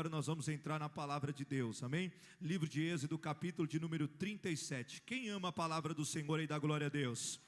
Agora nós vamos entrar na palavra de Deus, amém? Livro de Êxodo, capítulo de número 37. Quem ama a palavra do Senhor e dá glória a Deus?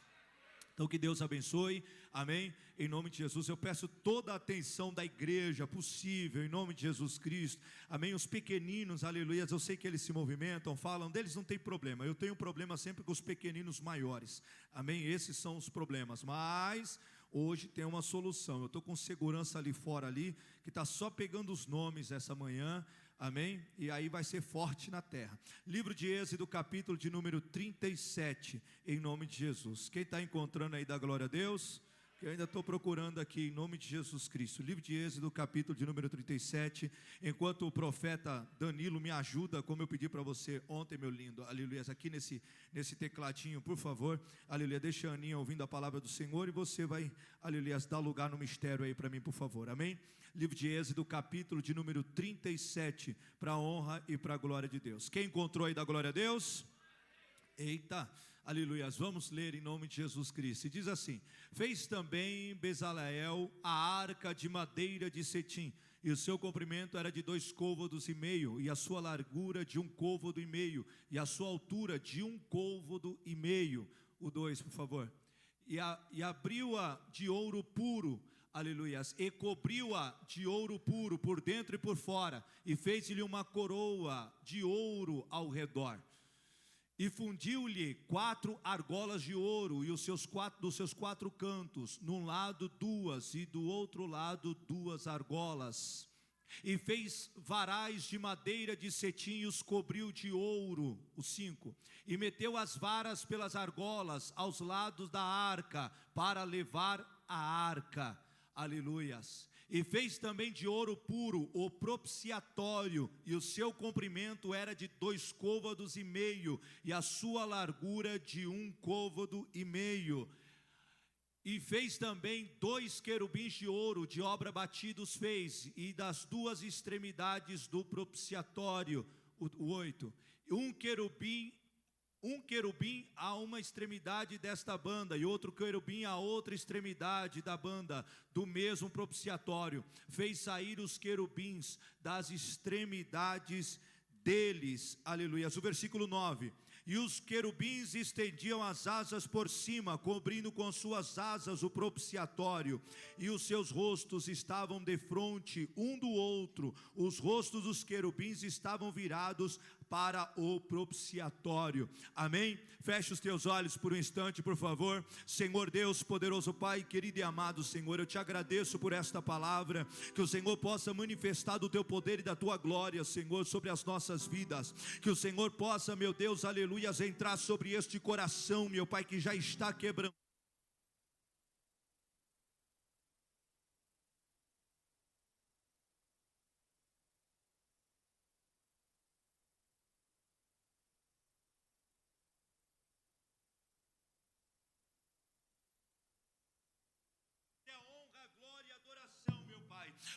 Então que Deus abençoe, amém? Em nome de Jesus, eu peço toda a atenção da igreja possível, em nome de Jesus Cristo, amém? Os pequeninos, aleluia, eu sei que eles se movimentam, falam deles, não tem problema. Eu tenho problema sempre com os pequeninos maiores, amém? Esses são os problemas, mas hoje tem uma solução. Eu estou com segurança ali fora, ali, que está só pegando os nomes essa manhã, amém? E aí vai ser forte na terra. Livro de Êxodo, capítulo de número 37, em nome de Jesus. Quem está encontrando aí, dá glória a Deus. Eu ainda estou procurando aqui, em nome de Jesus Cristo. Livro de Êxodo, capítulo de número 37. Enquanto o profeta Danilo me ajuda, como eu pedi para você ontem, meu lindo, aleluia, aqui nesse tecladinho, por favor, aleluia, deixa a Aninha ouvindo a palavra do Senhor e você vai, aleluia, dar lugar no mistério aí para mim, por favor, amém? Livro de Êxodo, capítulo de número 37, para a honra e para a glória de Deus. Quem encontrou aí, dá glória a Deus? Eita, aleluia, vamos ler em nome de Jesus Cristo. E diz assim: fez também Bezaleel a arca de madeira de cetim, e o seu comprimento era de 2,5 côvados, e a sua largura de 1,5 côvado, e a sua altura de 1,5 côvado. O 2, por favor. E abriu-a de ouro puro, aleluias, e cobriu-a de ouro puro por dentro e por fora, e fez-lhe uma coroa de ouro ao redor. E fundiu-lhe 4 argolas de ouro, e dos seus 4 cantos, num lado 2, e do outro lado 2 argolas. E fez varais de madeira de cetim, e os cobriu de ouro, o 5. E meteu as varas pelas argolas aos lados da arca, para levar a arca, aleluias. E fez também de ouro puro o propiciatório, e o seu comprimento era de 2,5 côvados, e a sua largura de 1,5 côvado. E fez também 2 querubins de ouro, de obra batidos fez, e das 2 extremidades do propiciatório, o 8, um querubim a uma extremidade desta banda, e outro querubim a outra extremidade da banda, do mesmo propiciatório. Fez sair os querubins das extremidades deles, aleluia. O versículo 9: e os querubins estendiam as asas por cima, cobrindo com suas asas o propiciatório, e os seus rostos estavam defronte um do outro. Os rostos dos querubins estavam virados para o propiciatório, amém? Feche os teus olhos por um instante, por favor. Senhor Deus, poderoso Pai, querido e amado Senhor, eu te agradeço por esta palavra, que o Senhor possa manifestar do teu poder e da tua glória, Senhor, sobre as nossas vidas, que o Senhor possa, meu Deus, aleluias, entrar sobre este coração, meu Pai, que já está quebrando.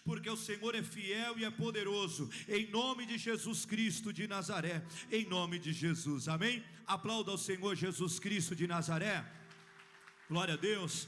Porque o Senhor é fiel e é poderoso, em nome de Jesus Cristo de Nazaré, em nome de Jesus, amém? Aplauda ao Senhor Jesus Cristo de Nazaré, glória a Deus.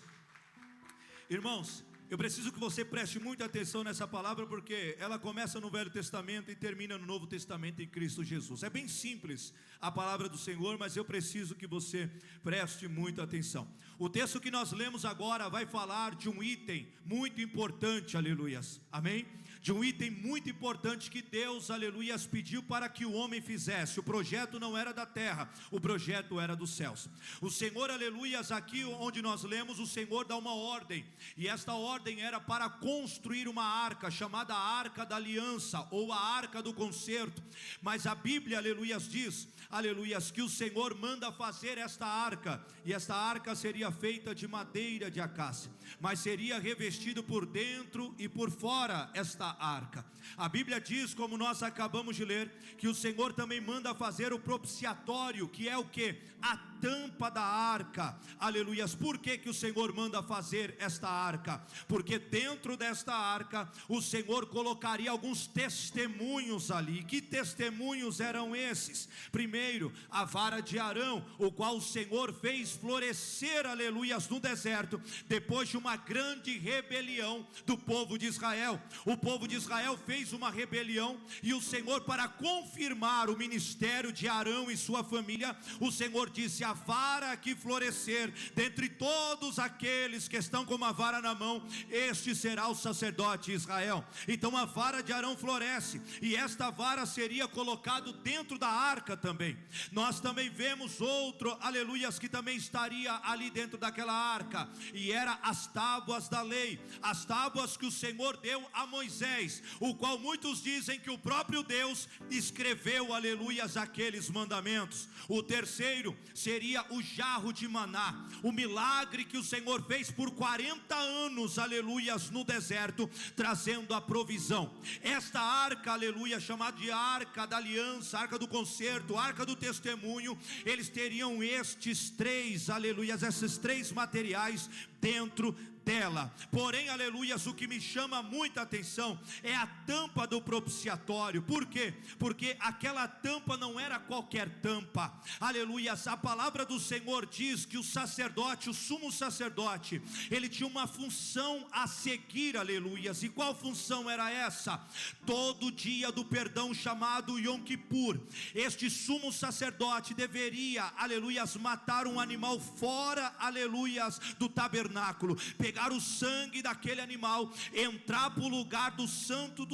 Irmãos, eu preciso que você preste muita atenção nessa palavra, porque ela começa no Velho Testamento e termina no Novo Testamento em Cristo Jesus. É bem simples a palavra do Senhor, mas eu preciso que você preste muita atenção. O texto que nós lemos agora vai falar de um item muito importante, aleluias, amém? De um item muito importante que Deus, aleluias, pediu para que o homem fizesse. O projeto não era da terra, o projeto era dos céus. O Senhor, aleluias, aqui onde nós lemos, o Senhor dá uma ordem, e esta ordem era para construir uma arca, chamada Arca da Aliança, ou a Arca do Concerto. Mas a Bíblia, aleluias, diz, aleluias, que o Senhor manda fazer esta arca, e esta arca seria feita de madeira de acácia, mas seria revestido por dentro e por fora esta arca. A Bíblia diz, como nós acabamos de ler, que o Senhor também manda fazer o propiciatório, que é o que? A tampa da arca, aleluias. Por que que o Senhor manda fazer esta arca? Porque dentro desta arca o Senhor colocaria alguns testemunhos ali. Que testemunhos eram esses? Primeiro, a vara de Arão, o qual o Senhor fez florescer, aleluias, no deserto, depois de uma grande rebelião do povo de Israel. O povo de Israel fez uma rebelião, e o Senhor, para confirmar o ministério de Arão e sua família, o Senhor disse: a vara que florescer dentre todos aqueles que estão com uma vara na mão, este será o sacerdote de Israel. Então a vara de Arão floresce, e esta vara seria colocado dentro da arca também. Nós também vemos outro, aleluias, que também estaria ali dentro daquela arca, e era as tábuas da lei, as tábuas que o Senhor deu a Moisés, o qual muitos dizem que o próprio Deus escreveu, aleluias, aqueles mandamentos. O terceiro seria o jarro de maná, o milagre que o Senhor fez por 40 anos, aleluias, no deserto, trazendo a provisão. Esta arca, aleluia, chamada de arca da aliança, arca do concerto, arca do testemunho, eles teriam estes três, aleluias, esses três materiais dentro dela. Porém, aleluias, o que me chama muita atenção é a tampa do propiciatório. Por quê? Porque aquela tampa não era qualquer tampa, aleluias. A palavra do Senhor diz que o sacerdote, o sumo sacerdote, ele tinha uma função a seguir, aleluias. E qual função era essa? Todo dia do perdão, chamado Yom Kippur, este sumo sacerdote deveria, aleluias, matar um animal fora, aleluias, do tabernáculo, pegar o sangue daquele animal, entrar para o lugar do santo,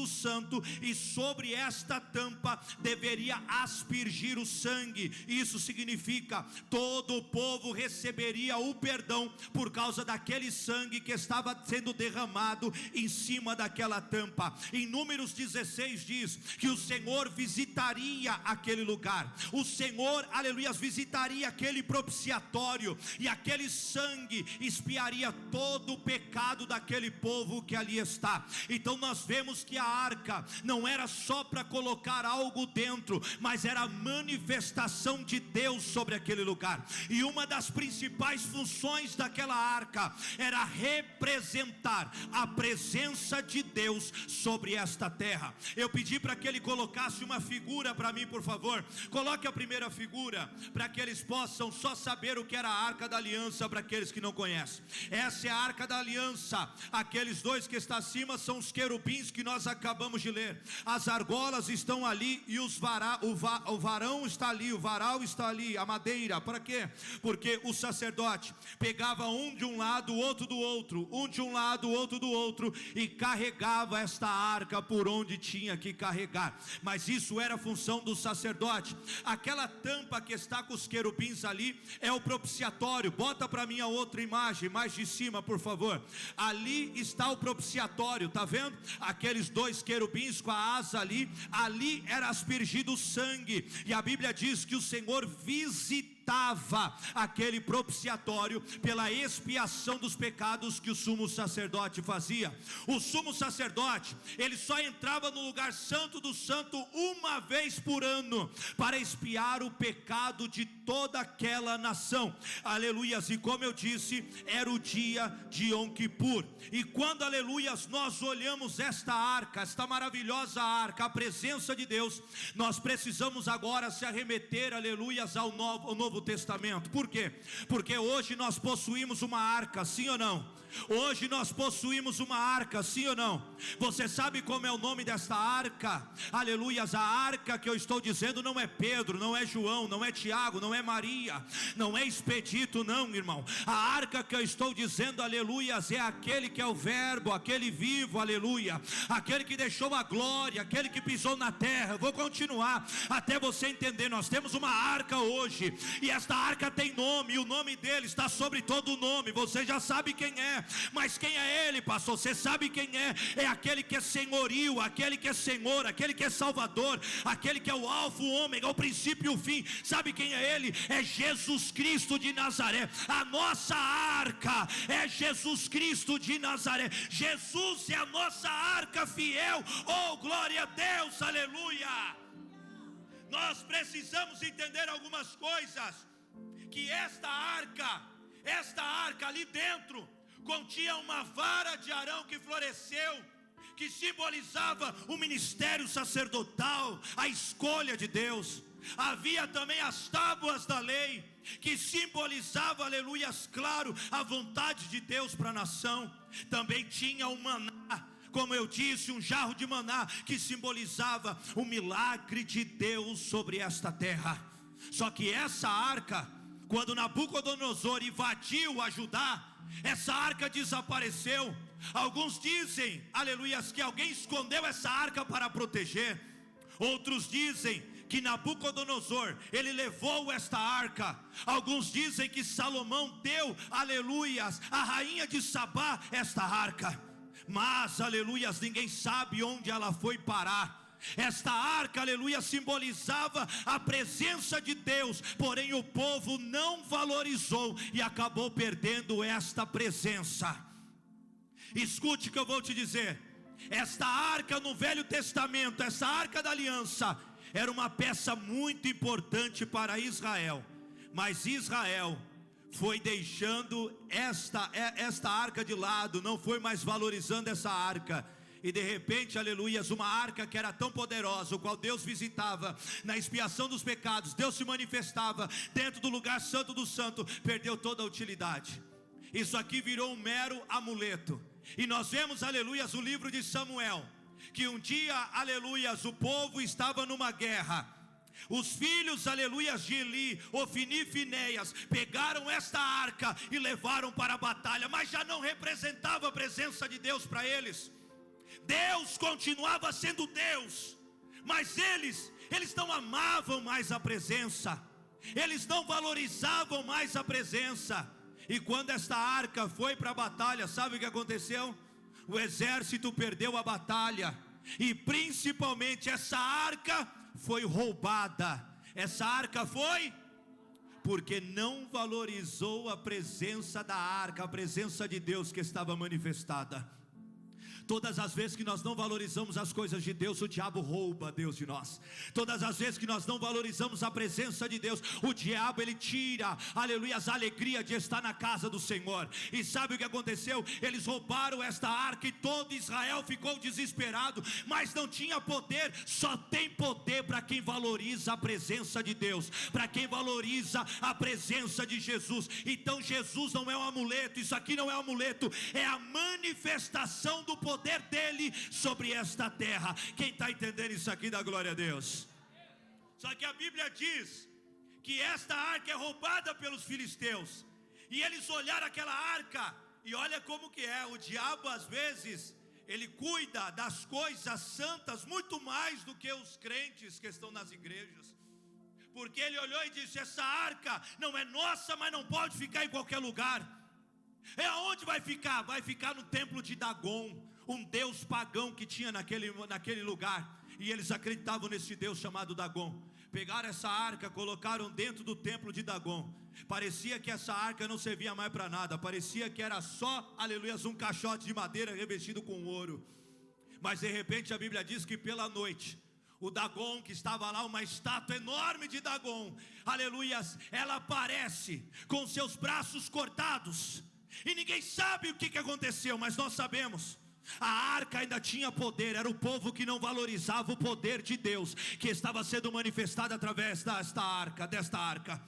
e sobre esta tampa deveria aspergir o sangue. Isso significa, todo o povo receberia o perdão por causa daquele sangue que estava sendo derramado em cima daquela tampa. Em Números 16 diz que o Senhor visitaria aquele lugar, o Senhor, aleluia, visitaria aquele propiciatório, e aquele sangue expiaria todo o pecado daquele povo que ali está. Então nós vemos que a arca não era só para colocar algo dentro, mas era a manifestação de Deus sobre aquele lugar. E uma das principais funções daquela arca era representar a presença de Deus sobre esta terra. Eu pedi para que ele colocasse uma figura para mim, por favor. Coloque a primeira figura, para que eles possam só saber o que era a arca da aliança, para aqueles que não conhecem. Essa é a arca da aliança. Aqueles dois que estão acima são os querubins que nós acabamos de ler. As argolas estão ali, e o varão está ali, o varal está ali, a madeira. Para quê? Porque o sacerdote pegava um de um lado, o outro do outro, um de um lado, o outro do outro, e carregava esta arca por onde tinha que carregar. Mas isso era a função do sacerdote. Aquela tampa que está com os querubins ali é o propiciatório. Bota para mim a outra imagem, mais de cima, por favor. Ali está o propiciatório, tá vendo? Aqueles dois querubins com a asa ali era aspergido o sangue, e a Bíblia diz que o Senhor visitava aquele propiciatório pela expiação dos pecados que o sumo sacerdote fazia. O sumo sacerdote, ele só entrava no lugar santo do santo uma vez por ano, para expiar o pecado de toda aquela nação, aleluias. E como eu disse, era o dia de Yom Kippur. E quando, aleluias, nós olhamos esta arca, esta maravilhosa arca, a presença de Deus, nós precisamos agora se arremeter, aleluias, ao Novo Testamento. Por quê? Porque hoje nós possuímos uma arca, sim ou não? Hoje nós possuímos uma arca, sim ou não? Você sabe como é o nome desta arca? Aleluias. A arca que eu estou dizendo não é Pedro, não é João, não é Tiago, não é Maria, não é Expedito, não, irmão. A arca que eu estou dizendo, aleluias, é aquele que é o verbo, aquele vivo, aleluia, aquele que deixou a glória, aquele que pisou na terra. Eu vou continuar até você entender. Nós temos uma arca hoje, e esta arca tem nome, e o nome dele está sobre todo o nome. Você já sabe quem é. Mas quem é ele, pastor? Você sabe quem é? É aquele que é senhorio, aquele que é Senhor, aquele que é Salvador, aquele que é o alfa, o ômega, o princípio e o fim. Sabe quem é ele? É Jesus Cristo de Nazaré. A nossa arca é Jesus Cristo de Nazaré. Jesus é a nossa arca fiel. Oh, glória a Deus, aleluia. Nós precisamos entender algumas coisas que esta arca ali dentro continha uma vara de Arão que floresceu, que simbolizava o ministério sacerdotal, a escolha de Deus. Havia também as tábuas da lei, que simbolizava, aleluias, claro, a vontade de Deus para a nação. Também tinha o maná, como eu disse, um jarro de maná, que simbolizava o milagre de Deus sobre esta terra. Só que essa arca, quando Nabucodonosor invadiu a Judá, essa arca desapareceu. Alguns dizem, aleluias, que alguém escondeu essa arca para proteger. Outros dizem que Nabucodonosor, ele levou esta arca. Alguns dizem que Salomão deu, aleluias, a rainha de Sabá esta arca. Mas, aleluias, ninguém sabe onde ela foi parar. Esta arca, aleluia, simbolizava a presença de Deus, porém o povo não valorizou e acabou perdendo esta presença. Escute o que eu vou te dizer. Esta arca no Velho Testamento, essa arca da aliança, era uma peça muito importante para Israel. Mas Israel foi deixando esta arca de lado, não foi mais valorizando essa arca. E de repente, aleluias, uma arca que era tão poderosa, o qual Deus visitava na expiação dos pecados, Deus se manifestava dentro do lugar santo do santo, perdeu toda a utilidade. Isso aqui virou um mero amuleto. E nós vemos, aleluias, o livro de Samuel, que um dia, aleluias, o povo estava numa guerra. Os filhos, aleluias, de Eli, Ofni e Finéias, pegaram esta arca e levaram para a batalha, mas já não representava a presença de Deus para eles. Deus continuava sendo Deus, mas eles não amavam mais a presença, eles não valorizavam mais a presença. E quando esta arca foi para a batalha, sabe o que aconteceu? O exército perdeu a batalha, e principalmente essa arca foi roubada. Essa arca foi porque não valorizou a presença da arca, a presença de Deus que estava manifestada. Todas as vezes que nós não valorizamos as coisas de Deus, o diabo rouba Deus de nós. Todas as vezes que nós não valorizamos a presença de Deus, o diabo ele tira, aleluia, a alegria de estar na casa do Senhor. E sabe o que aconteceu? Eles roubaram esta arca e todo Israel ficou desesperado, mas não tinha poder. Só tem poder para quem valoriza a presença de Deus, para quem valoriza a presença de Jesus. Então Jesus não é um amuleto, isso aqui não é um amuleto, é a manifestação do poder dele sobre esta terra. Quem está entendendo isso aqui, dá glória a Deus. Só que a Bíblia diz que esta arca é roubada pelos filisteus, e eles olharam aquela arca, e olha como que é, o diabo às vezes, ele cuida das coisas santas muito mais do que os crentes que estão nas igrejas, porque ele olhou e disse: essa arca não é nossa, mas não pode ficar em qualquer lugar. É aonde vai ficar? Vai ficar no templo de Dagon, um deus pagão que tinha naquele lugar, e eles acreditavam nesse deus chamado Dagon. Pegaram essa arca, colocaram dentro do templo de Dagon. Parecia que essa arca não servia mais para nada, parecia que era só, aleluia, um caixote de madeira revestido com ouro. Mas de repente a Bíblia diz que pela noite, o Dagon que estava lá, uma estátua enorme de Dagon, aleluias, ela aparece com seus braços cortados, e ninguém sabe o que aconteceu, mas nós sabemos. A arca ainda tinha poder, era o povo que não valorizava o poder de Deus que estava sendo manifestado através desta arca.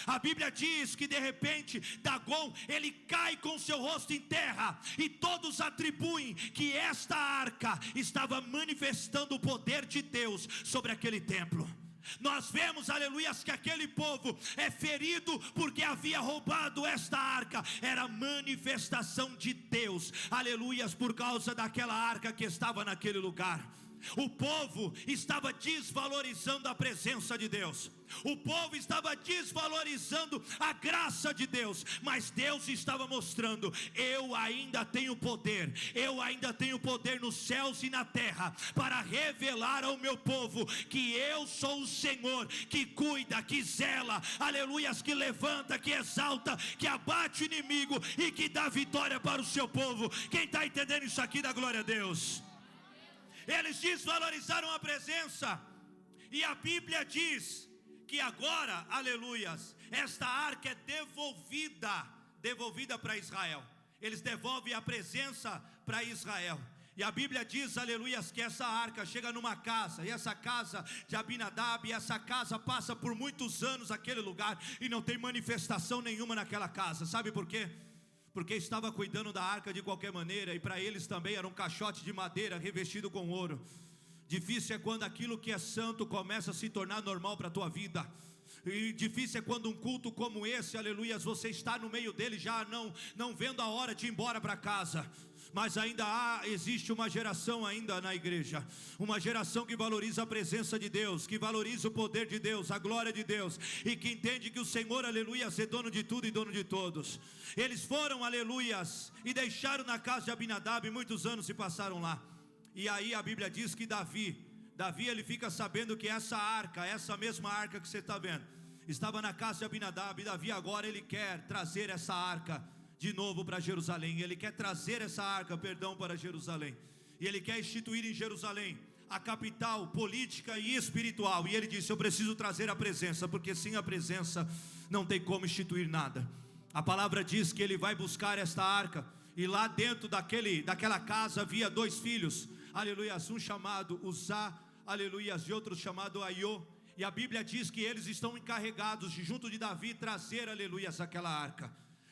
A Bíblia diz que de repente Dagon, ele cai com seu rosto em terra, e todos atribuem que esta arca estava manifestando o poder de Deus sobre aquele templo. Nós vemos, aleluias, que aquele povo é ferido porque havia roubado esta arca. Era manifestação de Deus, aleluias, por causa daquela arca que estava naquele lugar. O povo estava desvalorizando a presença de Deus, o povo estava desvalorizando a graça de Deus, mas Deus estava mostrando: eu ainda tenho poder, eu ainda tenho poder nos céus e na terra, para revelar ao meu povo que eu sou o Senhor, que cuida, que zela, aleluias, que levanta, que exalta, que abate o inimigo e que dá vitória para o seu povo. Quem está entendendo isso aqui, dá glória a Deus. Eles desvalorizaram a presença, e a Bíblia diz que que agora, aleluias, esta arca é devolvida para Israel. Eles devolvem a presença para Israel. E a Bíblia diz, aleluias, que essa arca chega numa casa, e essa casa de Abinadab, e essa casa passa por muitos anos aquele lugar, e não tem manifestação nenhuma naquela casa. Sabe por quê? Porque estava cuidando da arca de qualquer maneira, e para eles também era um caixote de madeira revestido com ouro. Difícil é quando aquilo que é santo começa a se tornar normal para a tua vida. E difícil é quando um culto como esse, aleluias, você está no meio dele já não vendo a hora de ir embora para casa. Mas ainda existe uma geração ainda na igreja, uma geração que valoriza a presença de Deus, que valoriza o poder de Deus, a glória de Deus, e que entende que o Senhor, aleluias, é dono de tudo e dono de todos. Eles foram, aleluias, e deixaram na casa de Abinadab, e muitos anos se passaram lá. E aí a Bíblia diz que Davi ele fica sabendo que essa arca, essa mesma arca que você está vendo, estava na casa de Abinadab. E Davi agora ele quer trazer essa arca de novo para Jerusalém. Ele quer trazer essa arca, para Jerusalém. E ele quer instituir em Jerusalém a capital política e espiritual. E ele disse: eu preciso trazer a presença, porque sem a presença não tem como instituir nada. A palavra diz que ele vai buscar esta arca, e lá dentro daquela casa havia 2 filhos, aleluias, um chamado Uzá, aleluias, e outro chamado Aiô. E a Bíblia diz que eles estão encarregados de, junto de Davi, trazer, aleluias, aquela arca.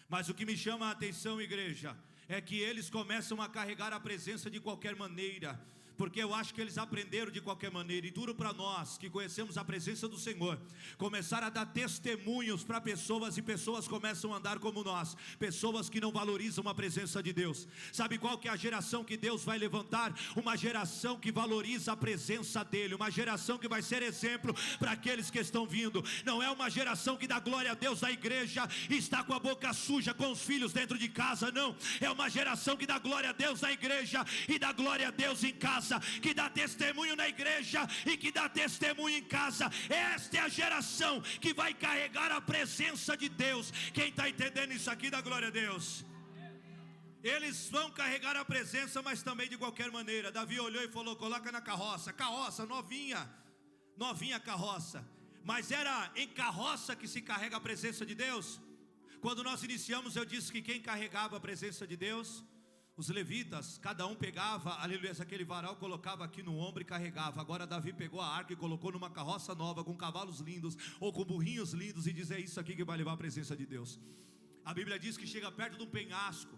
Mas o que me chama a atenção, igreja, é que eles começam a carregar a presença de qualquer maneira, porque eu acho que eles aprenderam de qualquer maneira. E duro para nós que conhecemos a presença do Senhor começar a dar testemunhos para pessoas, e pessoas começam a andar como nós, pessoas que não valorizam a presença de Deus. Sabe qual que é a geração que Deus vai levantar? Uma geração que valoriza a presença dEle, uma geração que vai ser exemplo para aqueles que estão vindo. Não é uma geração que dá glória a Deus na igreja e está com a boca suja com os filhos dentro de casa, não. É uma geração que dá glória a Deus na igreja e dá glória a Deus em casa, que dá testemunho na igreja e que dá testemunho em casa. Esta é a geração que vai carregar a presença de Deus. Quem está entendendo isso aqui, dá glória a Deus. Eles vão carregar a presença, mas também de qualquer maneira. Davi olhou e falou: coloca na carroça novinha carroça. Mas era em carroça que se carrega a presença de Deus? Quando nós iniciamos, eu disse que quem carregava a presença de Deus? Os levitas, cada um pegava, aleluia, aquele varal, colocava aqui no ombro e carregava. Agora Davi pegou a arca e colocou numa carroça nova, com cavalos lindos, ou com burrinhos lindos, e diz: é isso aqui que vai levar a presença de Deus. A Bíblia diz que chega perto de um penhasco,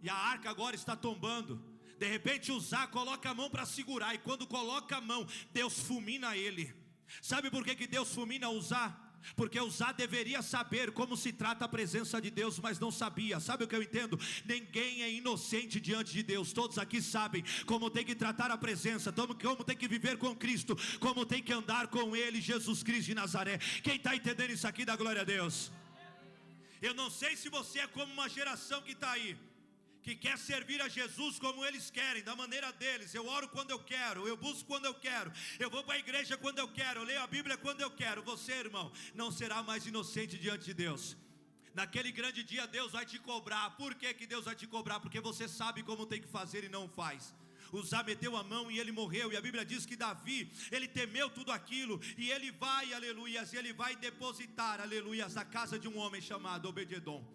e a arca agora está tombando. De repente Uzá coloca a mão para segurar, e quando coloca a mão, Deus fulmina ele. Sabe por que Deus fulmina Uzá? Porque Uzá deveria saber como se trata a presença de Deus, mas não sabia. Sabe o que eu entendo? Ninguém é inocente diante de Deus. Todos aqui sabem como tem que tratar a presença, como tem que viver com Cristo, como tem que andar com Ele, Jesus Cristo de Nazaré. Quem está entendendo isso aqui, dá glória a Deus. Eu não sei se você é como uma geração que está aí, que quer servir a Jesus como eles querem, da maneira deles. Eu oro quando eu quero, eu busco quando eu quero, eu vou para a igreja quando eu quero, eu leio a Bíblia quando eu quero. Você, irmão, não será mais inocente diante de Deus. Naquele grande dia Deus vai te cobrar. Por que Deus vai te cobrar? Porque você sabe como tem que fazer e não faz. Uzá meteu a mão e ele morreu. E a Bíblia diz que Davi, ele temeu tudo aquilo, e ele vai, aleluias, ele vai depositar, aleluias, na casa de um homem chamado Obed-edom.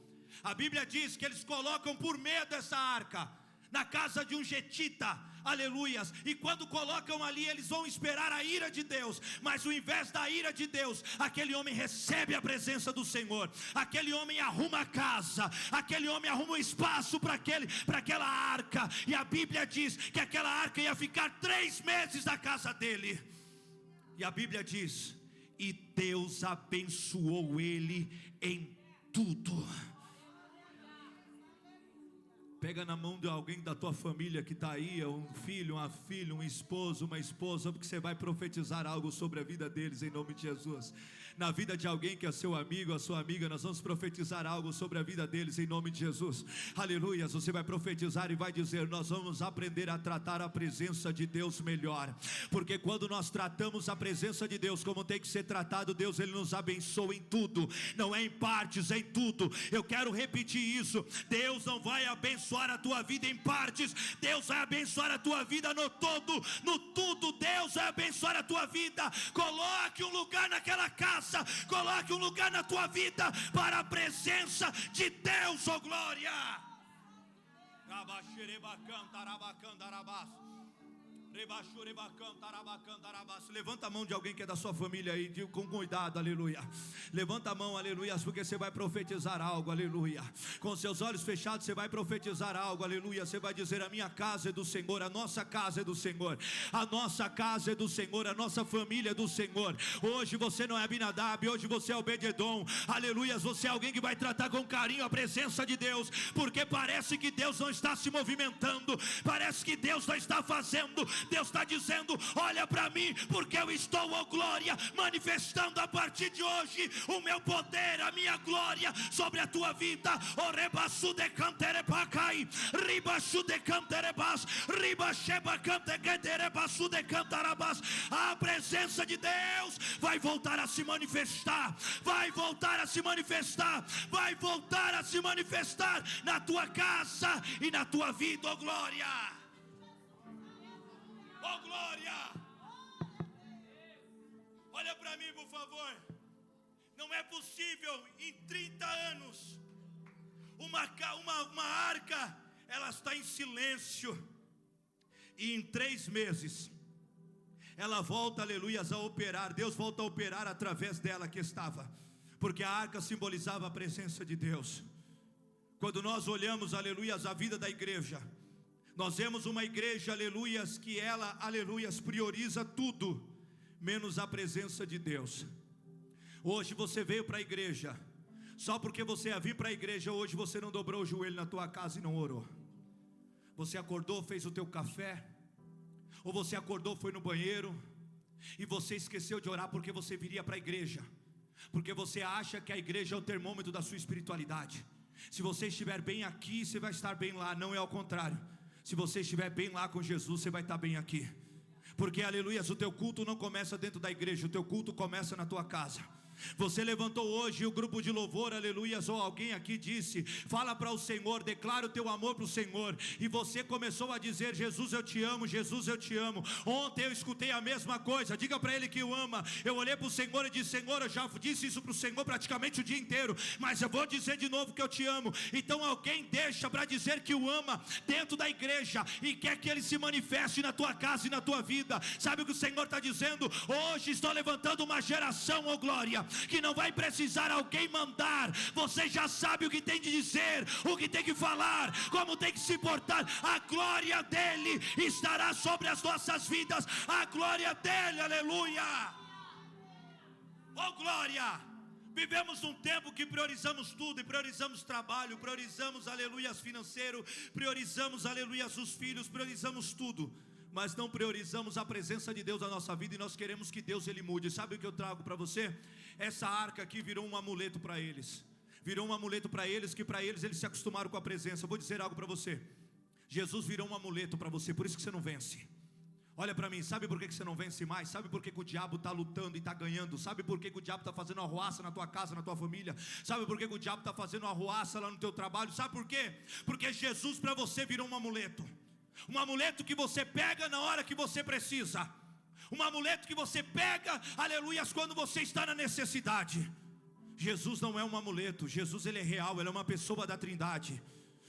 A Bíblia diz que eles colocam por medo essa arca na casa de um getita, aleluias, e quando colocam ali, eles vão esperar a ira de Deus, mas ao invés da ira de Deus, aquele homem recebe a presença do Senhor, aquele homem arruma a casa, aquele homem arruma um espaço para aquela arca, e a Bíblia diz que aquela arca ia ficar 3 meses na casa dele, e a Bíblia diz, e Deus abençoou ele em tudo. Pega na mão de alguém da tua família que está aí, um filho, uma filha, um esposo, uma esposa, porque você vai profetizar algo sobre a vida deles em nome de Jesus. Na vida de alguém que é seu amigo, a sua amiga, nós vamos profetizar algo sobre a vida deles em nome de Jesus. Aleluia, você vai profetizar e vai dizer: nós vamos aprender a tratar a presença de Deus melhor, porque quando nós tratamos a presença de Deus como tem que ser tratado, Deus, Ele nos abençoa em tudo, não é em partes, é em tudo. Eu quero repetir isso: Deus não vai abençoar abençoar a tua vida em partes, Deus vai abençoar a tua vida no todo, no tudo. Deus vai abençoar a tua vida. Coloque um lugar naquela casa, coloque um lugar na tua vida para a presença de Deus, oh glória. Levanta a mão de alguém que é da sua família aí, com cuidado, aleluia. Levanta a mão, aleluia, porque você vai profetizar algo, aleluia. Com seus olhos fechados você vai profetizar algo, aleluia. Você vai dizer: a minha casa é do Senhor, a nossa casa é do Senhor, a nossa casa é do Senhor, a nossa família é do Senhor. Hoje você não é Abinadab, hoje você é Obed-edom, aleluia. Você é alguém que vai tratar com carinho a presença de Deus, porque parece que Deus não está se movimentando, parece que Deus não está fazendo. Deus está dizendo: olha para mim, porque eu estou, oh glória, manifestando a partir de hoje o meu poder, a minha glória sobre a tua vida. O rebaçu de canterepacai, ribaçu de canterebas, ribaxeba canterebaçu de cantarabas. A presença de Deus vai voltar a se manifestar, vai voltar a se manifestar, vai voltar a se manifestar na tua casa e na tua vida, oh glória. Oh glória! Olha para mim, por favor. Não é possível em 30 anos uma arca, ela está em silêncio, e em 3 meses ela volta, aleluias, a operar. Deus volta a operar através dela que estava, porque a arca simbolizava a presença de Deus. Quando nós olhamos, aleluias, a vida da igreja, nós vemos uma igreja, aleluias, que ela, aleluias, prioriza tudo menos a presença de Deus. Hoje você veio para a igreja, só porque você ia vir para a igreja, hoje você não dobrou o joelho na tua casa e não orou. Você acordou, fez o teu café, ou você acordou, foi no banheiro, e você esqueceu de orar porque você viria para a igreja, porque você acha que a igreja é o termômetro da sua espiritualidade. Se você estiver bem aqui, você vai estar bem lá. Não é ao contrário. Se você estiver bem lá com Jesus, você vai estar bem aqui. Porque, aleluia, o teu culto não começa dentro da igreja, o teu culto começa na tua casa. Você levantou hoje o grupo de louvor, aleluias, ou alguém aqui disse: fala para o Senhor, declara o teu amor para o Senhor. E você começou a dizer: Jesus eu te amo, Jesus eu te amo. Ontem eu escutei a mesma coisa, diga para Ele que o ama. Eu olhei para o Senhor e disse: Senhor, eu já disse isso para o Senhor praticamente o dia inteiro, mas eu vou dizer de novo que eu te amo. Então alguém deixa para dizer que o ama dentro da igreja, e quer que Ele se manifeste na tua casa e na tua vida. Sabe o que o Senhor está dizendo? Hoje estou levantando uma geração, oh glória, que não vai precisar alguém mandar. Você já sabe o que tem de dizer, o que tem que falar, como tem que se portar. A glória dele estará sobre as nossas vidas. A glória dele, aleluia. Oh glória. Vivemos num tempo que priorizamos tudo, e priorizamos trabalho, priorizamos, aleluias, financeiro, priorizamos, aleluias, os filhos, priorizamos tudo, mas não priorizamos a presença de Deus na nossa vida, e nós queremos que Deus ele mude. Sabe o que eu trago para você? Essa arca aqui virou um amuleto para eles. Virou um amuleto para eles, que para eles se acostumaram com a presença. Eu vou dizer algo para você. Jesus virou um amuleto para você, por isso que você não vence. Olha para mim, sabe por que você não vence mais? Sabe por que o diabo está lutando e está ganhando? Sabe por que o diabo está fazendo arruaça na tua casa, na tua família? Sabe por que o diabo está fazendo arruaça lá no teu trabalho? Sabe por quê? Porque Jesus para você virou um amuleto. Um amuleto que você pega na hora que você precisa. Um amuleto que você pega, aleluias, quando você está na necessidade. Jesus não é um amuleto. Jesus ele é real, ele é uma pessoa da Trindade.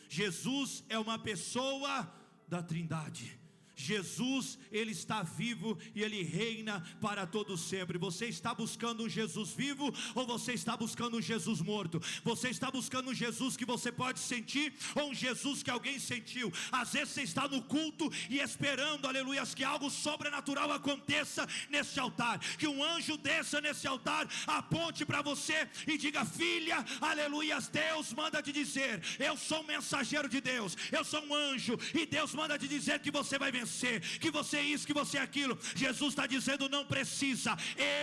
Jesus é uma pessoa da Trindade. Jesus, ele está vivo e ele reina para todo sempre. Você está buscando um Jesus vivo, ou você está buscando um Jesus morto? Você está buscando um Jesus que você pode sentir, ou um Jesus que alguém sentiu? Às vezes você está no culto e esperando, aleluia, que algo sobrenatural aconteça nesse altar, que um anjo desça nesse altar, aponte para você e diga: filha, aleluia, Deus manda te dizer, eu sou um mensageiro de Deus, eu sou um anjo, e Deus manda te dizer que você vai vencer, que você é isso, que você é aquilo. Jesus está dizendo: não precisa,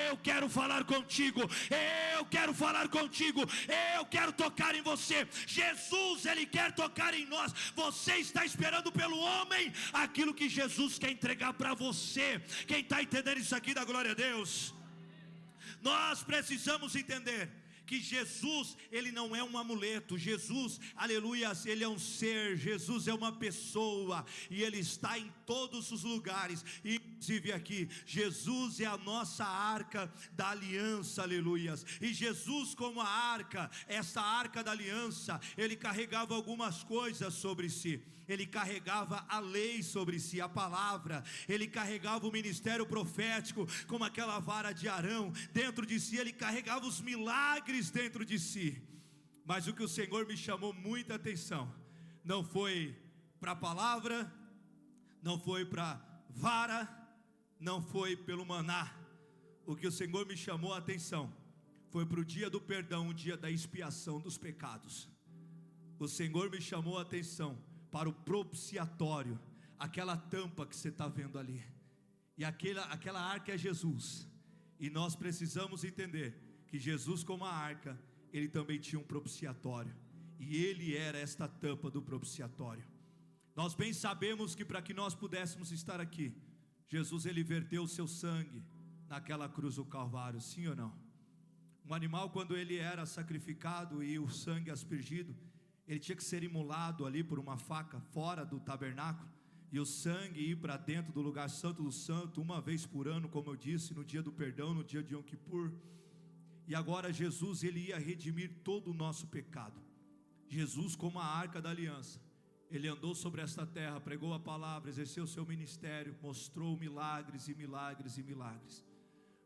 eu quero falar contigo, eu quero falar contigo, eu quero tocar em você. Jesus, ele quer tocar em nós. Você está esperando pelo homem aquilo que Jesus quer entregar para você. Quem está entendendo isso aqui, dá glória a Deus. Nós precisamos entender que Jesus, ele não é um amuleto. Jesus, aleluia, ele é um ser. Jesus é uma pessoa, e ele está em todos os lugares, inclusive aqui. Jesus é a nossa arca da aliança, aleluia. E Jesus, como a arca, essa arca da aliança, ele carregava algumas coisas sobre si. Ele carregava a lei sobre si, a palavra. Ele carregava o ministério profético, como aquela vara de Arão dentro de si. Ele carregava os milagres dentro de si. Mas o que o Senhor me chamou muita atenção, não foi para a palavra, não foi para vara, não foi pelo maná. O que o Senhor me chamou a atenção foi para o dia do perdão, o dia da expiação dos pecados. O Senhor me chamou a atenção para o propiciatório, aquela tampa que você está vendo ali. E aquela arca é Jesus. E nós precisamos entender que Jesus, como a arca, ele também tinha um propiciatório, e ele era esta tampa do propiciatório. Nós bem sabemos que para que nós pudéssemos estar aqui, Jesus, ele verteu o seu sangue naquela cruz do Calvário, sim ou não? Um animal, quando ele era sacrificado e o sangue aspergido, ele tinha que ser imolado ali por uma faca fora do tabernáculo, e o sangue ir para dentro do lugar santo do santo, uma vez por ano, como eu disse, no dia do perdão, no dia de Yom Kippur. E agora Jesus, ele ia redimir todo o nosso pecado. Jesus, como a arca da aliança, ele andou sobre esta terra, pregou a palavra, exerceu o seu ministério, mostrou milagres e milagres e milagres.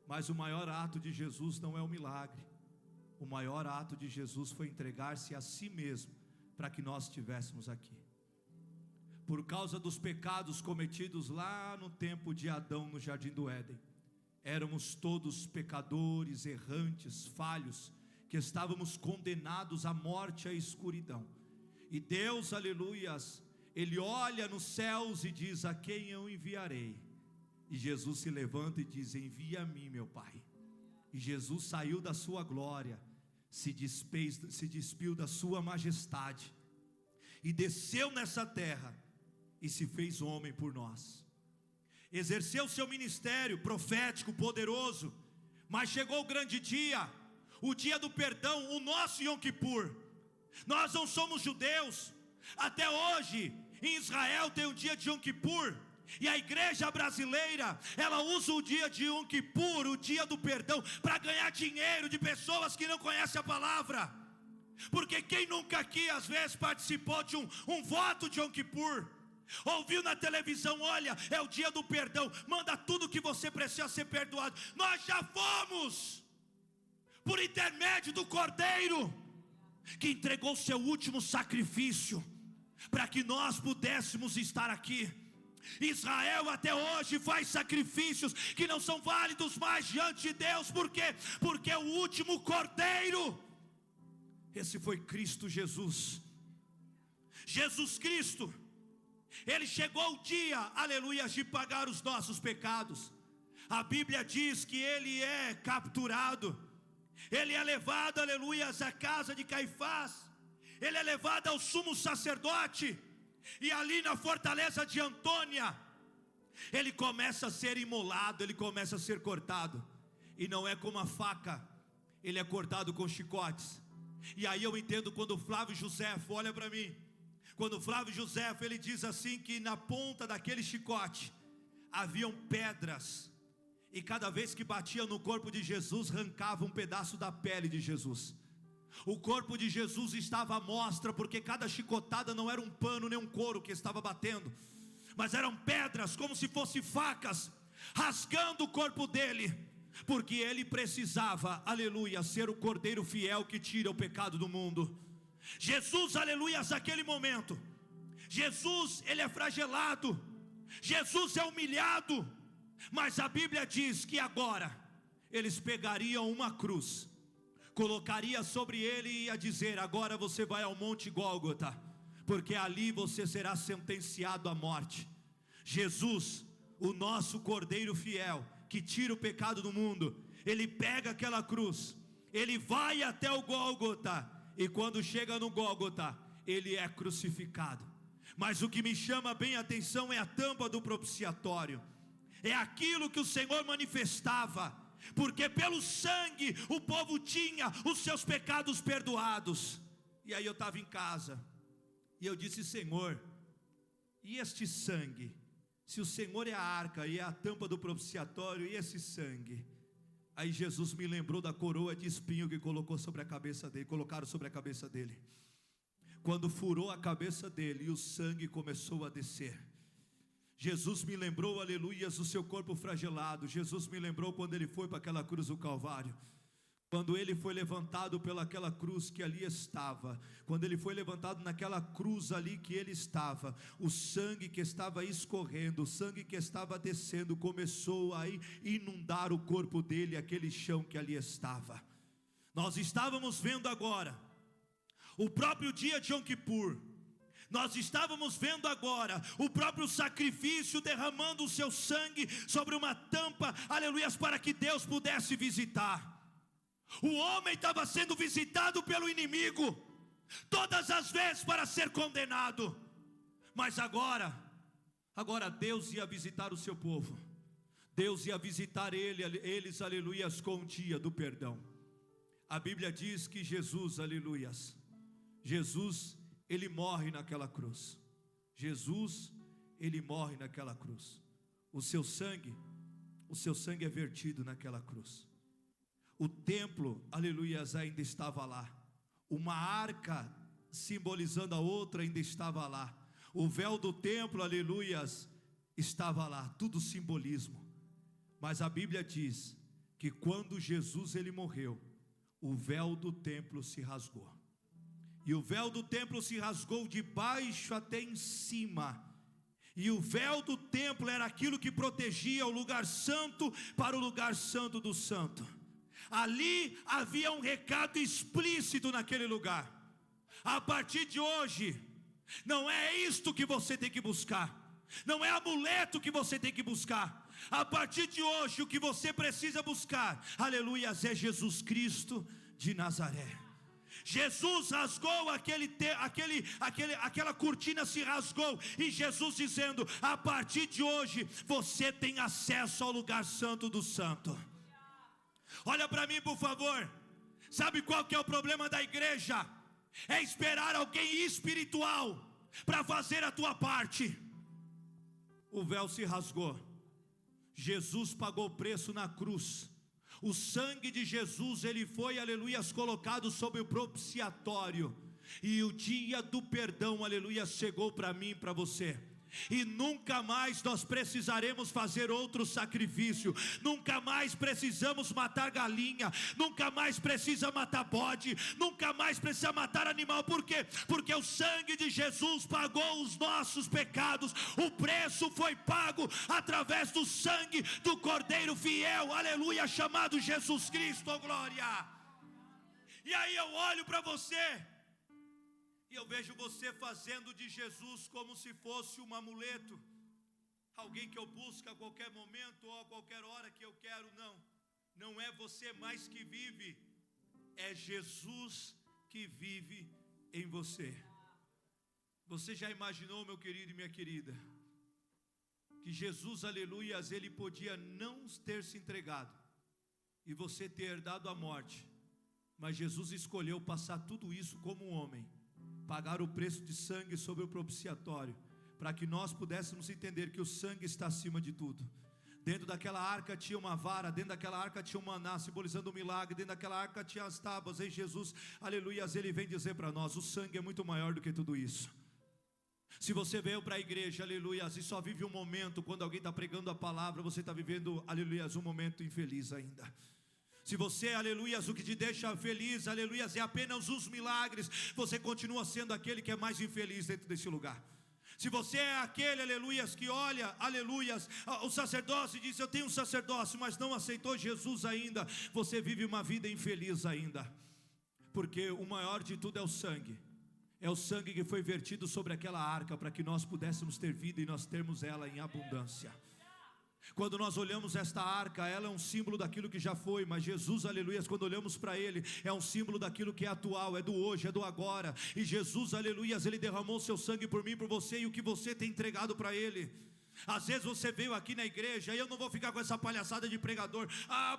Mas o maior ato de Jesus não é o milagre. O maior ato de Jesus foi entregar-se a si mesmo, para que nós estivéssemos aqui. Por causa dos pecados cometidos lá no tempo de Adão no jardim do Éden, éramos todos pecadores, errantes, falhos, que estávamos condenados à morte e à escuridão. E Deus, aleluias, ele olha nos céus e diz: a quem eu enviarei? E Jesus se levanta e diz: envia a mim, meu Pai. E Jesus saiu da sua glória, se despiu da sua majestade, e desceu nessa terra, e se fez homem por nós. Exerceu seu ministério profético, poderoso. Mas chegou o grande dia, o dia do perdão, o nosso Yom Kippur. Nós não somos judeus. Até hoje, em Israel tem um dia de Yom Kippur, e a igreja brasileira, ela usa o dia de Yom Kippur, o dia do perdão, para ganhar dinheiro de pessoas que não conhecem a palavra. Porque quem nunca aqui às vezes participou de um voto de Yom Kippur, ouviu na televisão: olha, é o dia do perdão, manda tudo que você precisa ser perdoado. Nós já fomos, por intermédio do Cordeiro, que entregou seu último sacrifício, para que nós pudéssemos estar aqui. Israel até hoje faz sacrifícios que não são válidos mais diante de Deus. Por quê? Porque é o último Cordeiro, esse foi Cristo Jesus. Jesus Cristo, ele chegou o dia, aleluia, de pagar os nossos pecados. A Bíblia diz que ele é capturado, ele é levado, aleluia, à casa de Caifás, ele é levado ao sumo sacerdote, e ali na fortaleza de Antônia, ele começa a ser imolado, ele começa a ser cortado, e não é com uma faca, ele é cortado com chicotes. E aí eu entendo quando Flávio Josefo olha para mim, quando Flávio Josefo, ele diz assim, que na ponta daquele chicote haviam pedras, e cada vez que batia no corpo de Jesus, arrancava um pedaço da pele de Jesus. O corpo de Jesus estava à mostra, porque cada chicotada não era um pano nem um couro que estava batendo, mas eram pedras, como se fossem facas, rasgando o corpo dele, porque ele precisava, aleluia, ser o Cordeiro fiel que tira o pecado do mundo. Jesus, aleluia, naquele momento, Jesus, ele é flagelado, Jesus é humilhado, mas a Bíblia diz que agora eles pegariam uma cruz, colocaria sobre ele e ia dizer: agora você vai ao Monte Gólgota, porque ali você será sentenciado à morte. Jesus, o nosso Cordeiro fiel, que tira o pecado do mundo, ele pega aquela cruz, ele vai até o Gólgota, e quando chega no Gólgota, ele é crucificado. Mas o que me chama bem a atenção é a tampa do propiciatório, é aquilo que o Senhor manifestava, porque pelo sangue o povo tinha os seus pecados perdoados. E aí eu estava em casa, e eu disse: Senhor, e este sangue? Se o Senhor é a arca e é a tampa do propiciatório, e esse sangue? Aí Jesus me lembrou da coroa de espinho que colocaram sobre a cabeça dele. Quando furou a cabeça dele e o sangue começou a descer, Jesus me lembrou, aleluias, o seu corpo flagelado. Jesus me lembrou quando ele foi para aquela cruz do Calvário, quando ele foi levantado pelaquela cruz que ali estava, quando ele foi levantado naquela cruz ali que ele estava, o sangue que estava escorrendo, o sangue que estava descendo, começou a inundar o corpo dele, aquele chão que ali estava. Nós estávamos vendo agora o próprio dia de Yom Kippur. Nós estávamos vendo agora o próprio sacrifício derramando o seu sangue sobre uma tampa, aleluias, para que Deus pudesse visitar. O homem estava sendo visitado pelo inimigo, todas as vezes para ser condenado. Mas agora Deus ia visitar o seu povo. Deus ia visitar eles, aleluias, com o dia do perdão. A Bíblia diz que Jesus, aleluias, Jesus, ele morre naquela cruz. Jesus, ele morre naquela cruz. O seu sangue é vertido naquela cruz. O templo, aleluias, ainda estava lá. Uma arca simbolizando a outra ainda estava lá. O véu do templo, aleluias, estava lá. Tudo simbolismo. Mas a Bíblia diz que quando Jesus ele morreu, o véu do templo se rasgou. E o véu do templo se rasgou de baixo até em cima. E o véu do templo era aquilo que protegia o lugar santo para o lugar santo do santo. Ali havia um recado explícito naquele lugar: a partir de hoje, não é isto que você tem que buscar, não é amuleto que você tem que buscar. A partir de hoje, o que você precisa buscar, aleluias, é Jesus Cristo de Nazaré. Jesus rasgou aquela cortina se rasgou, e Jesus dizendo: a partir de hoje, você tem acesso ao lugar santo do santo. Olha para mim, por favor. Sabe qual que é o problema da igreja? É esperar alguém espiritual para fazer a tua parte. O véu se rasgou. Jesus pagou o preço na cruz. O sangue de Jesus, ele foi, aleluias, colocado sobre o propiciatório. E o dia do perdão, aleluia, chegou para mim e para você. E nunca mais nós precisaremos fazer outro sacrifício. Nunca mais precisamos matar galinha. Nunca mais precisa matar bode. Nunca mais precisa matar animal. Por quê? Porque o sangue de Jesus pagou os nossos pecados. O preço foi pago através do sangue do Cordeiro fiel, aleluia, chamado Jesus Cristo, oh glória. E aí eu olho para você e eu vejo você fazendo de Jesus como se fosse um amuleto, alguém que eu busco a qualquer momento ou a qualquer hora que eu quero. Não é você mais que vive, é Jesus que vive em você. Você já imaginou, meu querido e minha querida, que Jesus, aleluias, ele podia não ter se entregado e você ter herdado a morte, mas Jesus escolheu passar tudo isso como um homem, pagar o preço de sangue sobre o propiciatório, para que nós pudéssemos entender que o sangue está acima de tudo. Dentro daquela arca tinha uma vara, dentro daquela arca tinha um maná, simbolizando o milagre, dentro daquela arca tinha as tábuas, e Jesus, aleluias, ele vem dizer para nós: o sangue é muito maior do que tudo isso. Se você veio para a igreja, aleluias, e só vive um momento, quando alguém está pregando a palavra, você está vivendo, aleluias, um momento infeliz ainda. Se você, aleluias, o que te deixa feliz, aleluias, é apenas os milagres, você continua sendo aquele que é mais infeliz dentro desse lugar. Se você é aquele, aleluias, que olha, aleluias, o sacerdócio diz: eu tenho um sacerdócio, mas não aceitou Jesus ainda, você vive uma vida infeliz ainda. Porque o maior de tudo é o sangue. É o sangue que foi vertido sobre aquela arca, para que nós pudéssemos ter vida e nós termos ela em abundância. Quando nós olhamos esta arca, ela é um símbolo daquilo que já foi, mas Jesus, aleluias, quando olhamos para Ele, é um símbolo daquilo que é atual, é do hoje, é do agora. E Jesus, aleluias, Ele derramou seu sangue por mim e por você, e o que você tem entregado para Ele? Às vezes você veio aqui na igreja, e eu não vou ficar com essa palhaçada de pregador,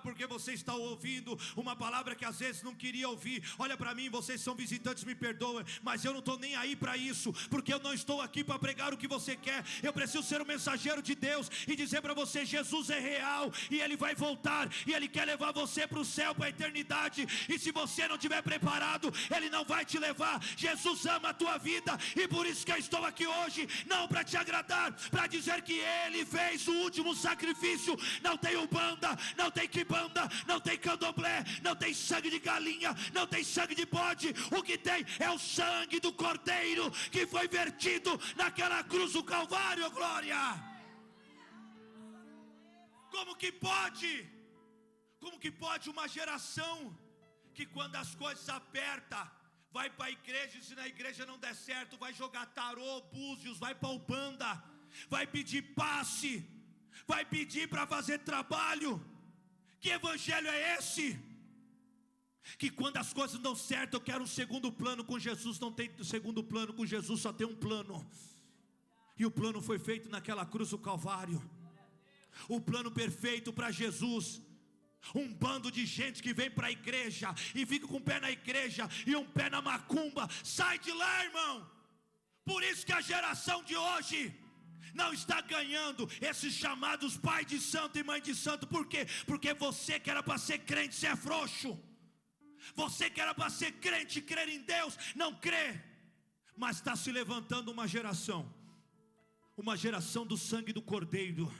porque você está ouvindo uma palavra que às vezes não queria ouvir. Olha para mim, vocês são visitantes, me perdoem, mas eu não estou nem aí para isso, porque eu não estou aqui para pregar o que você quer. Eu preciso ser um mensageiro de Deus e dizer para você: Jesus é real, e Ele vai voltar, e Ele quer levar você para o céu, para a eternidade. E se você não estiver preparado, Ele não vai te levar. Jesus ama a tua vida, e por isso que eu estou aqui hoje, não para te agradar, para dizer que Ele fez o último sacrifício. Não tem umbanda, não tem quimbanda, não tem candomblé, não tem sangue de galinha, não tem sangue de bode. O que tem é o sangue do Cordeiro, que foi vertido naquela cruz do Calvário. Glória! Como que pode uma geração que, quando as coisas apertam, vai para a igreja, e se na igreja não der certo, vai jogar tarô, búzios, vai para umbanda, vai pedir passe, vai pedir para fazer trabalho? Que evangelho é esse? Que quando as coisas não dão certo, eu quero um segundo plano. Com Jesus não tem segundo plano, com Jesus só tem um plano, e o plano foi feito naquela cruz do Calvário. O plano perfeito para Jesus. Um bando de gente que vem para a igreja e fica com um pé na igreja e um pé na macumba. Sai de lá, irmão. Por isso que a geração de hoje não está ganhando esses chamados pai de santo e mãe de santo. Por quê? Porque você que era para ser crente, você é frouxo. Você que era para ser crente, crer em Deus, não crê. Mas está se levantando uma geração do sangue do Cordeiro.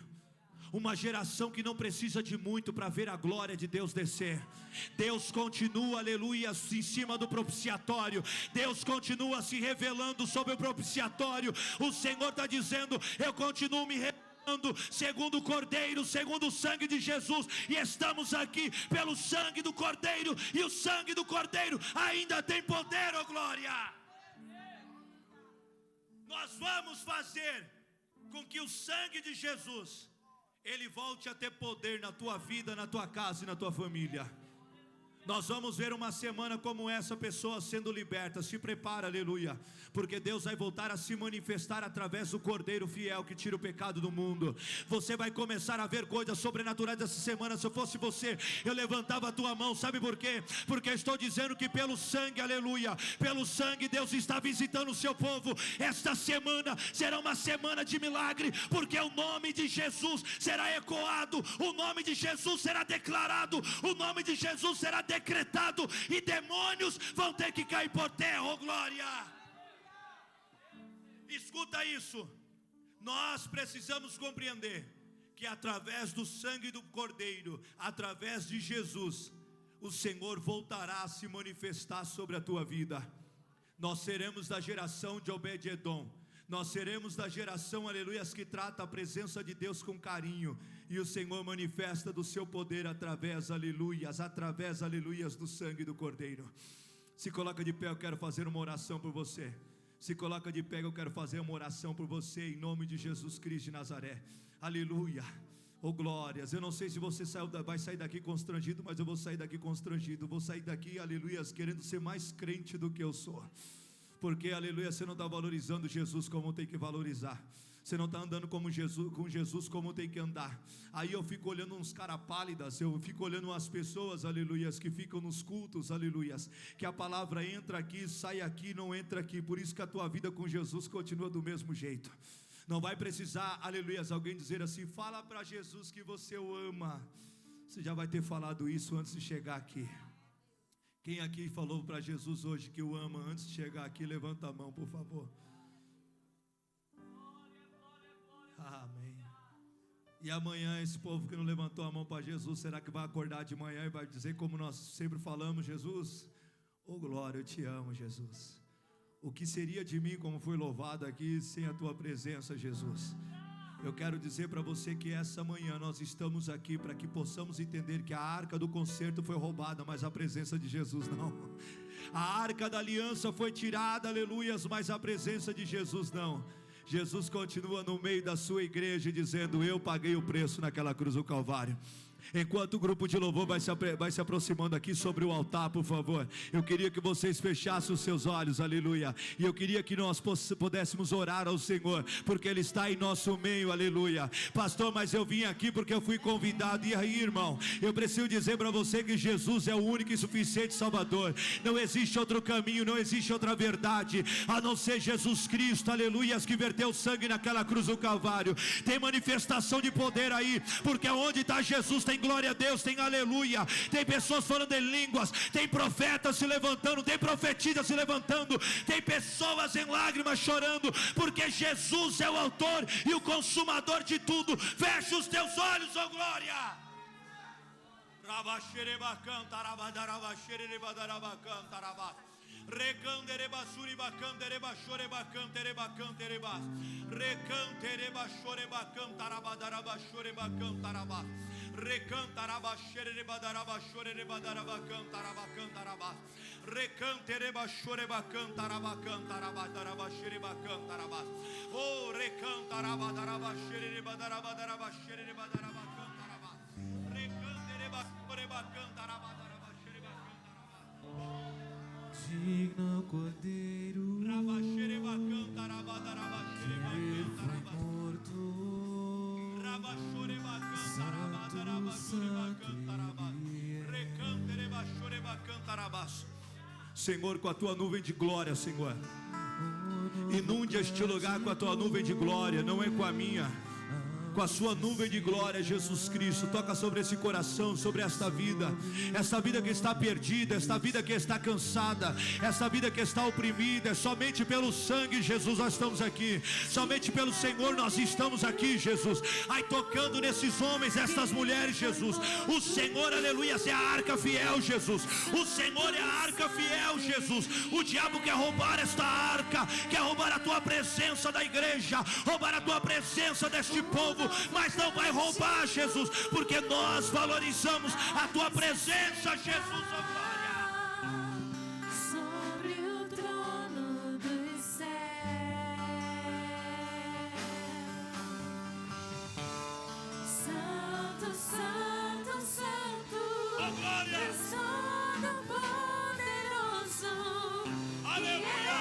Uma geração que não precisa de muito para ver a glória de Deus descer. Deus continua, aleluia, em cima do propiciatório. Deus continua se revelando sobre o propiciatório. O Senhor está dizendo: eu continuo me revelando segundo o Cordeiro, segundo o sangue de Jesus. E estamos aqui pelo sangue do Cordeiro. E o sangue do Cordeiro ainda tem poder, oh glória. Nós vamos fazer com que o sangue de Jesus, ele volte a ter poder na tua vida, na tua casa e na tua família. Nós vamos ver uma semana como essa, pessoa sendo liberta. Se prepara, aleluia, porque Deus vai voltar a se manifestar através do Cordeiro fiel que tira o pecado do mundo. Você vai começar a ver coisas sobrenaturais essa semana. Se eu fosse você, eu levantava a tua mão. Sabe por quê? Porque eu estou dizendo que pelo sangue, aleluia, pelo sangue Deus está visitando o seu povo. Esta semana será uma semana de milagre, porque o nome de Jesus será ecoado, o nome de Jesus será declarado, o nome de Jesus será decretado, e demônios vão ter que cair por terra, oh glória. Escuta isso. Nós precisamos compreender que através do sangue do Cordeiro, através de Jesus, o Senhor voltará a se manifestar sobre a tua vida. Nós seremos da geração de Obed-Edom. Nós seremos da geração, aleluia, que trata a presença de Deus com carinho. E o Senhor manifesta do seu poder através, aleluias, do sangue do Cordeiro. Se coloca de pé, eu quero fazer uma oração por você. Se coloca de pé, eu quero fazer uma oração por você, em nome de Jesus Cristo de Nazaré. Aleluia. Oh glórias. Eu não sei se você vai sair daqui constrangido, mas eu vou sair daqui constrangido. Vou sair daqui, aleluias, querendo ser mais crente do que eu sou. Porque, aleluia, você não está valorizando Jesus como tem que valorizar. Você não está andando com Jesus como tem que andar. Aí eu fico olhando uns caras pálidas, eu fico olhando as pessoas, aleluias, que ficam nos cultos, aleluias, que a palavra entra aqui, sai aqui, não entra aqui. Por isso que a tua vida com Jesus continua do mesmo jeito. Não vai precisar, aleluias, alguém dizer assim: fala para Jesus que você o ama. Você já vai ter falado isso antes de chegar aqui. Quem aqui falou para Jesus hoje que o ama antes de chegar aqui? Levanta a mão, por favor. Amém. E amanhã esse povo que não levantou a mão para Jesus, será que vai acordar de manhã e vai dizer como nós sempre falamos: Jesus, oh glória, eu te amo, Jesus. O que seria de mim, como foi louvado aqui, sem a tua presença, Jesus? Eu quero dizer para você que essa manhã nós estamos aqui para que possamos entender que a arca do concerto foi roubada, mas a presença de Jesus não. A arca da aliança foi tirada, aleluias, mas a presença de Jesus não. Jesus continua no meio da sua igreja dizendo: eu paguei o preço naquela cruz do Calvário. Enquanto o grupo de louvor vai se aproximando aqui sobre o altar, por favor, eu queria que vocês fechassem os seus olhos, aleluia. E eu queria que nós pudéssemos orar ao Senhor, porque Ele está em nosso meio, aleluia. Pastor, mas eu vim aqui porque eu fui convidado. E aí, irmão, eu preciso dizer para você que Jesus é o único e suficiente Salvador. Não existe outro caminho, não existe outra verdade a não ser Jesus Cristo, aleluia, que verteu sangue naquela cruz do Calvário. Tem manifestação de poder aí, porque onde está Jesus tem glória a Deus, tem aleluia, tem pessoas falando em línguas, tem profetas se levantando, tem profetisas se levantando, tem pessoas em lágrimas chorando, porque Jesus é o autor e o consumador de tudo. Fecha os teus olhos, ó glória. Recandereba suriba candereba choreba cantereba cantereba recantereba choreba cantaraba daraba choreba cantaraba recantaraba xereba daraba choreba daraba cantaraba cantaraba recantereba choreba cantaraba cantaraba daraba xereba cantaraba oh recantaraba daraba xereba daraba daraba xereba daraba cantaraba recantereba choreba cantaraba daraba xereba cantaraba. Digno Cordeiro que foi morto, Senhor, com a tua nuvem de glória, Senhor, inunde este lugar com a tua nuvem de glória, não é com a minha. Com a sua nuvem de glória, Jesus Cristo, toca sobre esse coração, sobre esta vida que está perdida, esta vida que está cansada, essa vida que está oprimida. É somente pelo sangue, Jesus, nós estamos aqui, somente pelo Senhor nós estamos aqui, Jesus. Ai, tocando nesses homens, estas mulheres, Jesus. O Senhor, aleluia, é a arca fiel, Jesus. O Senhor é a arca fiel, Jesus. O diabo quer roubar esta arca, quer roubar a tua presença da igreja, roubar a tua presença deste povo, mas não vai roubar, Jesus, porque nós valorizamos a tua presença, Jesus, ó glória. Sobre o trono dos céus, Santo, Santo, Santo, ó glória, és todo-poderoso, aleluia.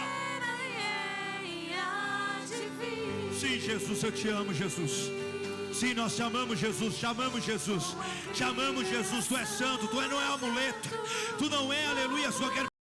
e há de vir. Sim, Jesus, eu te amo, Jesus. Sim, nós te amamos, Jesus, te amamos, Jesus. Te amamos, Jesus, tu és santo, tu não é amuleto, tu não é, aleluia, qualquer